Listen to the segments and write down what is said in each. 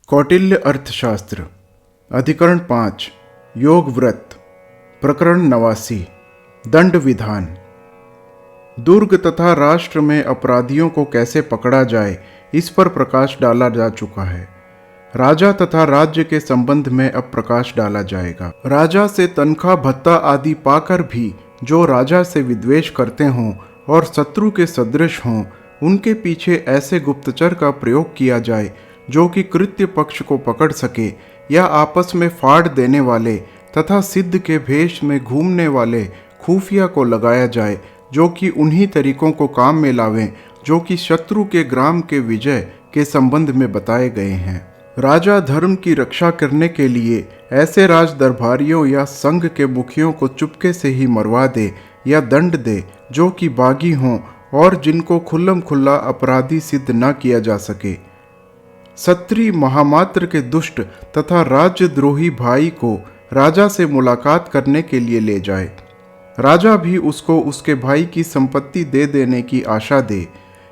कौटिल्य अर्थशास्त्र अधिकरण 5 योग व्रत प्रकरण 89 दंड विधान। दुर्ग तथा राष्ट्र में अपराधियों को कैसे पकड़ा जाए इस पर प्रकाश डाला जा चुका है। राजा तथा राज्य के संबंध में अब प्रकाश डाला जाएगा। राजा से तनख्वाह भत्ता आदि पाकर भी जो राजा से विद्वेष करते हों और शत्रु के सदृश हों, उनके पीछे ऐसे गुप्तचर का प्रयोग किया जाए जो कि कृत्य पक्ष को पकड़ सके, या आपस में फाड़ देने वाले तथा सिद्ध के भेष में घूमने वाले खुफिया को लगाया जाए, जो कि उन्हीं तरीकों को काम में लावें जो कि शत्रु के ग्राम के विजय के संबंध में बताए गए हैं। राजा धर्म की रक्षा करने के लिए ऐसे राज दरबारियों या संघ के मुखियों को चुपके से ही मरवा दे या दंड दे जो कि बागी हों और जिनको खुल्लम खुल्ला अपराधी सिद्ध न किया जा सके। क्षत्रिय महामात्र के दुष्ट तथा राज्यद्रोही भाई को राजा से मुलाकात करने के लिए ले जाए। राजा भी उसको उसके भाई की संपत्ति दे देने की आशा दे।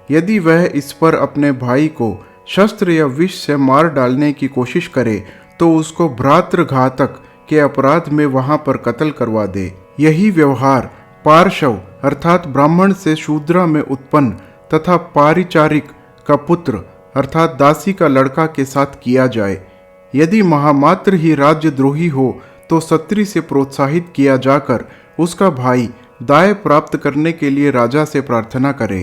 यदि वह इस पर अपने भाई को शस्त्र या विष से मार डालने की कोशिश करे तो उसको भ्रातृघातक के अपराध में वहां पर कत्ल करवा दे। यही व्यवहार पार्शव अर्थात ब्राह्मण से शूद्रा में उत्पन्न तथा पारिचारिक का पुत्र अर्थात दासी का लड़का के साथ किया जाए। यदि महामात्र ही राज्यद्रोही हो तो क्षत्रिय से प्रोत्साहित किया जाकर उसका भाई दाय प्राप्त करने के लिए राजा से प्रार्थना करे।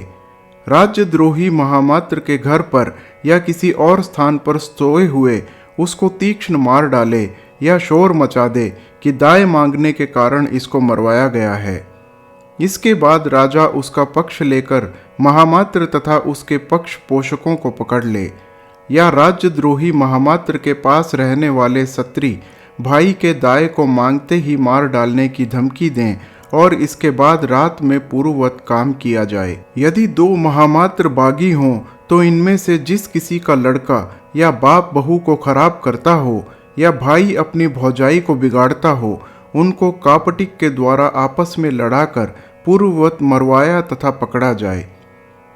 राज्यद्रोही महामात्र के घर पर या किसी और स्थान पर सोए हुए उसको तीक्ष्ण मार डाले या शोर मचा दे कि दाय मांगने के कारण इसको मरवाया गया है। इसके बाद राजा उसका पक्ष लेकर महामात्र तथा उसके पक्ष पोषकों को पकड़ ले, या राज्यद्रोही महामात्र के पास रहने वाले क्षत्रिय भाई के दाय को मांगते ही मार डालने की धमकी दें और इसके बाद रात में पूर्ववत काम किया जाए। यदि दो महामात्र बागी हों तो इनमें से जिस किसी का लड़का या बाप बहू को खराब करता हो या भाई अपनी भौजाई को बिगाड़ता हो, उनको कापटिक के द्वारा आपस में लड़ाकर पूर्ववत मरवाया तथा पकड़ा जाए।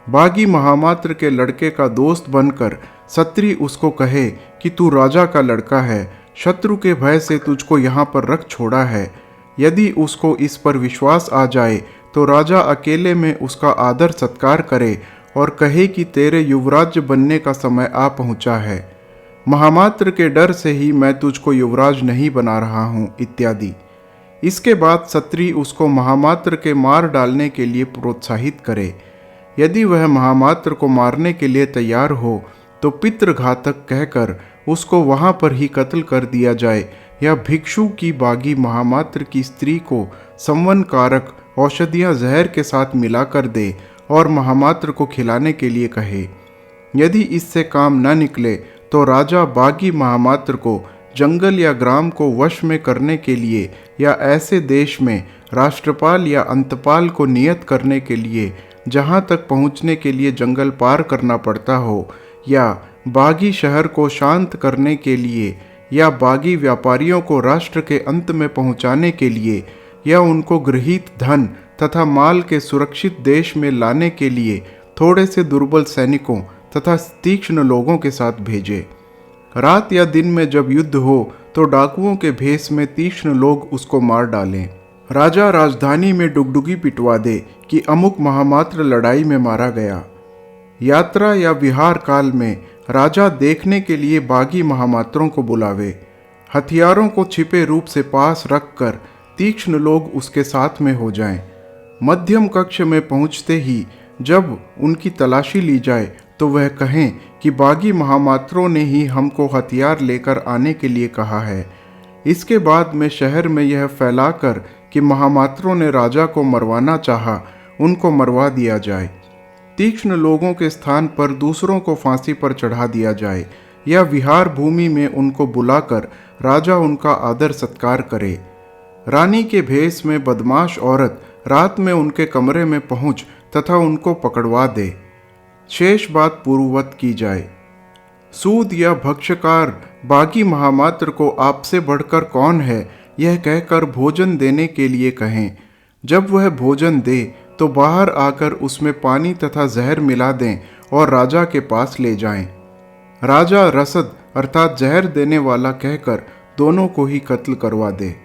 बागी महामात्र के लड़के का दोस्त बनकर क्षत्रिय उसको कहे कि तू राजा का लड़का है, शत्रु के भय से तुझको यहाँ पर रख छोड़ा है। यदि उसको इस पर विश्वास आ जाए तो राजा अकेले में उसका आदर सत्कार करे और कहे कि तेरे युवराज बनने का समय आ पहुँचा है। महामात्र के डर से ही मैं तुझको युवराज नहीं बना रहा हूँ इत्यादि। इसके बाद क्षत्रिय उसको महामात्र के मार डालने के लिए प्रोत्साहित करे। यदि वह महामात्र को मारने के लिए तैयार हो तो पितृघातक कहकर उसको वहां पर ही कत्ल कर दिया जाए, या भिक्षु की बागी महामात्र की स्त्री को संवन कारक औषधियां जहर के साथ मिलाकर दे और महामात्र को खिलाने के लिए कहे। यदि इससे काम न निकले तो राजा बागी महामात्र को जंगल या ग्राम को वश में करने के लिए या ऐसे देश में राष्ट्रपाल या अंतपाल को नियत करने के लिए जहां तक पहुंचने के लिए जंगल पार करना पड़ता हो, या बागी शहर को शांत करने के लिए या बागी व्यापारियों को राष्ट्र के अंत में पहुंचाने के लिए या उनको गृहीत धन तथा माल के सुरक्षित देश में लाने के लिए थोड़े से दुर्बल सैनिकों तथा तीक्ष्ण लोगों के साथ भेजे। रात या दिन में जब युद्ध हो तो डाकुओं के भेष में तीक्ष्ण लोग उसको मार डालें। राजा राजधानी में डुगडुगी पिटवा दे कि अमुक महामात्र लड़ाई में मारा गया। यात्रा या विहार काल में राजा देखने के लिए बागी महामात्रों को बुलावे। हथियारों को छिपे रूप से पास रखकर तीक्ष्ण लोग उसके साथ में हो जाएं। मध्यम कक्ष में पहुंचते ही जब उनकी तलाशी ली जाए तो वह कहें कि बागी महामात्रों ने ही हमको हथियार लेकर आने के लिए कहा है। इसके बाद में शहर में यह फैलाकर कि महामात्रों ने राजा को मरवाना चाहा, उनको मरवा दिया जाए। तीक्ष्ण लोगों के स्थान पर दूसरों को फांसी पर चढ़ा दिया जाए, या विहार भूमि में उनको बुलाकर राजा उनका आदर सत्कार करे। रानी के भेष में बदमाश औरत रात में उनके कमरे में पहुंच तथा उनको पकड़वा दे। शेष बात पूर्ववत की जाए। सूद या भक्षकार बागी महामात्र को आपसे बढ़कर कौन है यह कहकर भोजन देने के लिए कहें। जब वह भोजन दे तो बाहर आकर उसमें पानी तथा जहर मिला दें और राजा के पास ले जाएं। राजा रसद अर्थात जहर देने वाला कहकर दोनों को ही कत्ल करवा दे।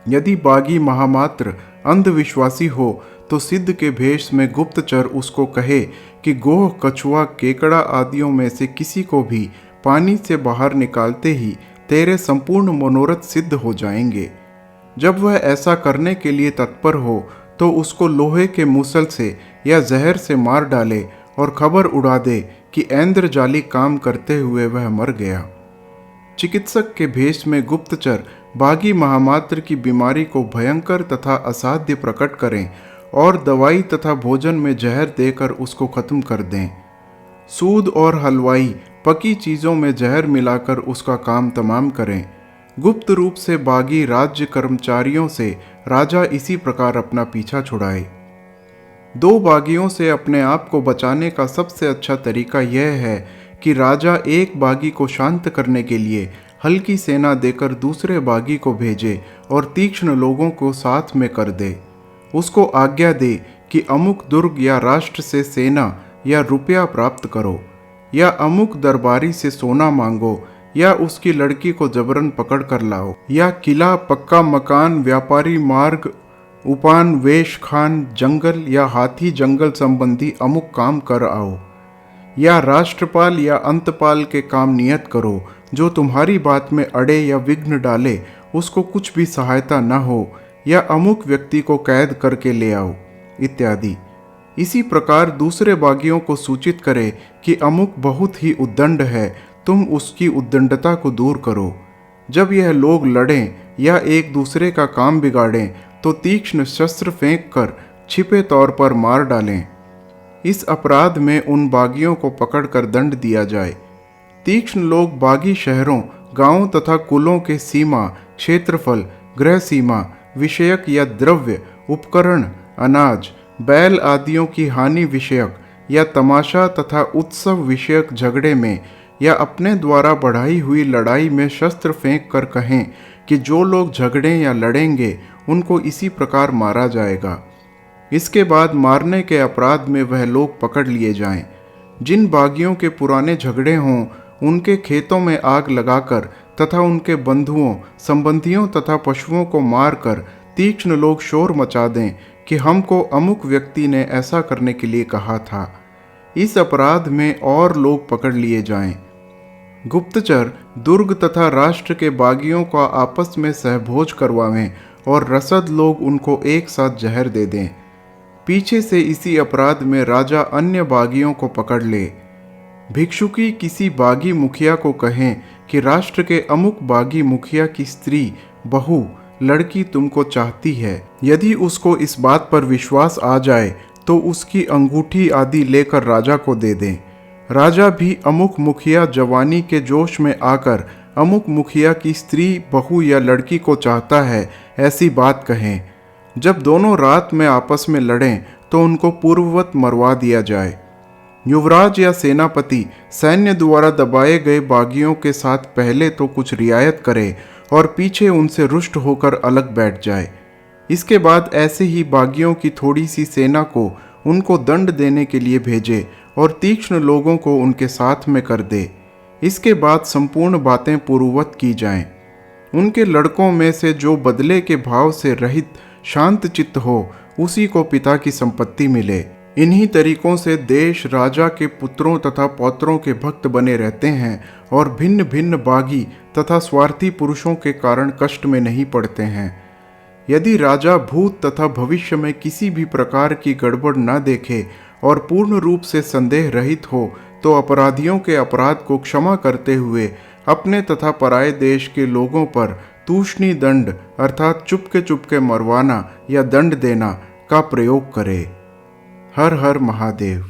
यदि बागी महामात्र अंधविश्वासी हो तो सिद्ध के भेष में गुप्तचर उसको कहे कि गोह, कछुआ, केकड़ा आदियों में से किसी को भी पानी से बाहर निकालते ही तेरे संपूर्ण मनोरथ सिद्ध हो जाएंगे। जब वह ऐसा करने के लिए तत्पर हो तो उसको लोहे के मूसल से या जहर से मार डाले और खबर उड़ा दे कि ऐन्द्रजाली काम करते हुए वह मर गया। चिकित्सक के भेष में गुप्तचर बागी महामात्र की बीमारी को भयंकर तथा असाध्य प्रकट करें और दवाई तथा भोजन में जहर देकर उसको खत्म कर दें। सूद और हलवाई पकी चीज़ों में जहर मिलाकर उसका काम तमाम करें। गुप्त रूप से बागी राज्य कर्मचारियों से राजा इसी प्रकार अपना पीछा छुड़ाए। दो बागियों से अपने आप को बचाने का सबसे अच्छा तरीका यह है कि राजा एक बागी को शांत करने के लिए हल्की सेना देकर दूसरे बागी को भेजे और तीक्ष्ण लोगों को साथ में कर दे। उसको आज्ञा दे कि अमुक दुर्ग या राष्ट्र से सेना या रुपया प्राप्त करो, या अमुक दरबारी से सोना मांगो, या उसकी लड़की को जबरन पकड़ कर लाओ, या किला, पक्का मकान, व्यापारी मार्ग, उपान, वेश खान, जंगल या हाथी जंगल संबंधी अमुक काम कर आओ, या राष्ट्रपाल या अंतपाल के काम नियत करो। जो तुम्हारी बात में अड़े या विघ्न डाले उसको कुछ भी सहायता न हो, या अमुक व्यक्ति को कैद करके ले आओ इत्यादि। इसी प्रकार दूसरे बागियों को सूचित करे कि अमुक बहुत ही उद्दंड है, तुम उसकी उद्दंडता को दूर करो। जब यह लोग लड़ें या एक दूसरे का काम बिगाड़ें तो तीक्ष्ण शस्त्र फेंक कर छिपे तौर पर मार डालें। इस अपराध में उन बागियों को पकड़कर दंड दिया जाए। तीक्ष्ण लोग बागी शहरों, गांवों तथा कुलों के सीमा, क्षेत्रफल, गृह सीमा विषयक या द्रव्य, उपकरण, अनाज, बैल आदियों की हानि विषयक या तमाशा तथा उत्सव विषयक झगड़े में या अपने द्वारा बढ़ाई हुई लड़ाई में शस्त्र फेंक कर कहें कि जो लोग झगड़ें या लड़ेंगे उनको इसी प्रकार मारा जाएगा। इसके बाद मारने के अपराध में वह लोग पकड़ लिए जाएं। जिन बागियों के पुराने झगड़े हों उनके खेतों में आग लगाकर तथा उनके बंधुओं, संबंधियों तथा पशुओं को मारकर तीक्ष्ण लोग शोर मचा दें कि हमको अमुक व्यक्ति ने ऐसा करने के लिए कहा था। इस अपराध में और लोग पकड़ लिए जाएं। गुप्तचर दुर्ग तथा राष्ट्र के बागियों का आपस में सहभोज करवावें और रसद लोग उनको एक साथ जहर दे दें। पीछे से इसी अपराध में राजा अन्य बागियों को पकड़ ले। भिक्षुकी किसी बागी मुखिया को कहें कि राष्ट्र के अमुक बागी मुखिया की स्त्री, बहू, लड़की तुमको चाहती है। यदि उसको इस बात पर विश्वास आ जाए तो उसकी अंगूठी आदि लेकर राजा को दे दें। राजा भी अमुक मुखिया जवानी के जोश में आकर अमुक मुखिया की स्त्री, बहू या लड़की को चाहता है, ऐसी बात कहें। जब दोनों रात में आपस में लड़ें तो उनको पूर्ववत मरवा दिया जाए। युवराज या सेनापति सैन्य द्वारा दबाए गए बागियों के साथ पहले तो कुछ रियायत करे और पीछे उनसे रुष्ट होकर अलग बैठ जाए। इसके बाद ऐसे ही बागियों की थोड़ी सी सेना को उनको दंड देने के लिए भेजे और तीक्ष्ण लोगों को उनके साथ में कर दे। इसके बाद संपूर्ण बातें पूर्ववत की जाएं। उनके लड़कों में से जो बदले के भाव से रहित शांत चित्त हो उसी को पिता की संपत्ति मिले। इन्हीं तरीकों से देश राजा के पुत्रों तथा पौत्रों के भक्त बने रहते हैं और भिन्न भिन्न बागी तथा स्वार्थी पुरुषों के कारण कष्ट में नहीं पड़ते हैं। यदि राजा भूत तथा भविष्य में किसी भी प्रकार की गड़बड़ न देखे और पूर्ण रूप से संदेह रहित हो तो अपराधियों के अपराध को क्षमा करते हुए अपने तथा पराये देश के लोगों पर तूष्णी दंड अर्थात चुपके मरवाना या दंड देना का प्रयोग करे। हर हर महादेव।